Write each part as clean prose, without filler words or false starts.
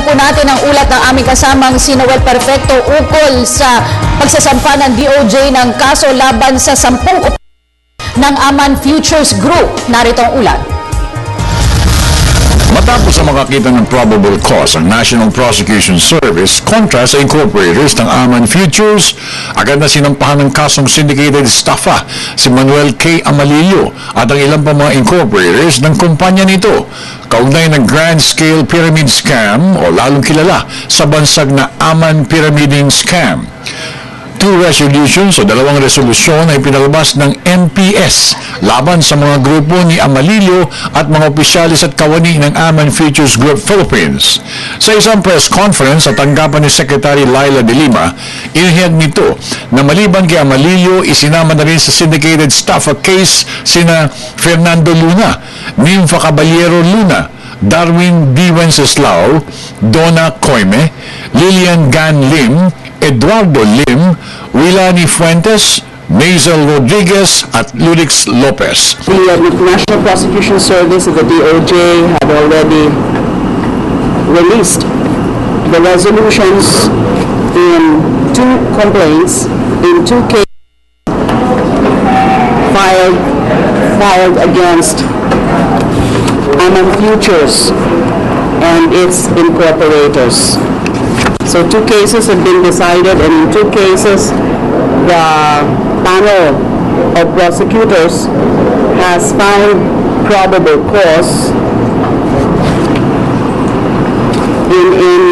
po natin ang ulat ng aming kasamang si Noel Perfecto ukol sa pagsasampa ng DOJ ng kaso laban sa 10 ng Aman Futures Group. Narito ang ulat. Matapos na makakita ng probable cause ang National Prosecution Service kontra sa incorporators ng Aman Futures, agad na sinampahan ng kasong syndicated staffa si Manuel K. Amalillo at ang ilang pa mga incorporators ng kumpanya nito, kaugnay ng Grand Scale Pyramid Scam o lalong kilala sa bansag na Aman Pyramiding Scam. 2 resolutions o 2 resolusyon ay pinalabas ng NPS laban sa mga grupo ni Amalillo at mga opisyalis at kawani ng Aman Futures Group Philippines. Sa isang press conference sa tanggapan ni Secretary Laila de Lima, inihayag nito na maliban kay Amalillo, isinama na rin sa syndicated staff a case sina Fernando Luna, Nympha Caballero Luna, Darwin D. Wenceslao, Donna Coime, Lilian Gan Lim, Eduardo Lim, Willani Fuentes, Maisel Rodriguez at Ludix Lopez. The National Prosecution Service of the DOJ had already released the resolutions in 2 complaints, in 2 cases filed against Aman Futures and its incorporators. So 2 cases have been decided, and in 2 cases, the panel of prosecutors has found probable cause in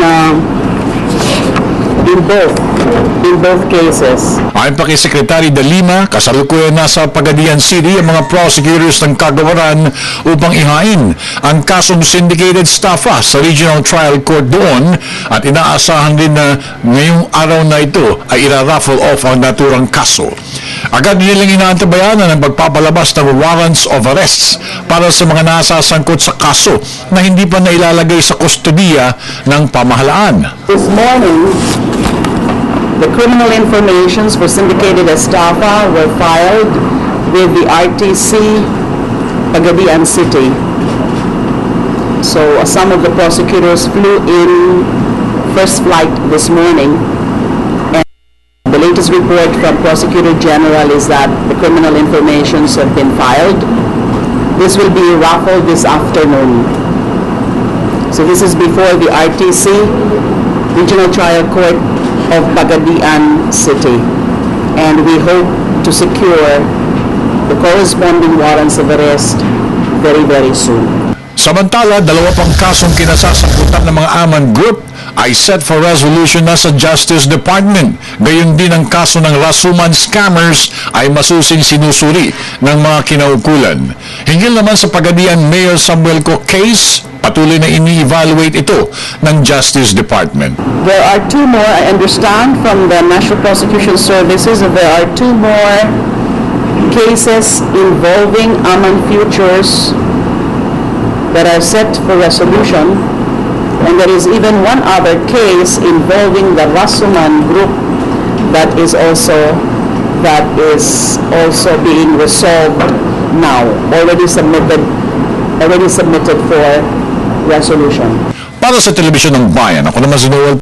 both cases. Ayon pa kay Secretary de Lima, kasalukuyan nasa Pagadian City ang mga prosecutors ng kagawaran upang ihain ang kasong syndicated staffa sa Regional Trial Court doon at inaasahan din na ngayong araw na ito ay ira-raffle off ang naturang kaso. Agad nilang inaantabayanan ang pagpapalabas ng warrants of arrests para sa mga nasasangkot sa kaso na hindi pa nailalagay sa kustodiya ng pamahalaan. This morning, the criminal informations for syndicated estafa were filed with the RTC Pagadian City. So some of the prosecutors flew in first flight this morning, and the latest report from Prosecutor General is that the criminal informations have been filed. This will be raffled this afternoon. So this is before the RTC Regional Trial Court of Pagadian City, and we hope to secure the corresponding warrants of arrest very soon. Samantala, 2 pang kasong kinasasangkutan ng mga Aman Group ay set for resolution na sa Justice Department. Gayon din ang kaso ng Rasuman Scammers ay masusing sinusuri ng mga kinaukulan. Hinggil naman sa Pagadian Mayor Samuel Co case, patuloy na ini-evaluate ito ng Justice Department. There are 2 more, I understand from the National Prosecution Services, there are 2 more cases involving Aman Futures that are set for resolution, and there is even one other case involving the Rasuman Group that is also being resolved now, already submitted for resolution. Para sa Telebisyon ng Bayan, ako naman si Noel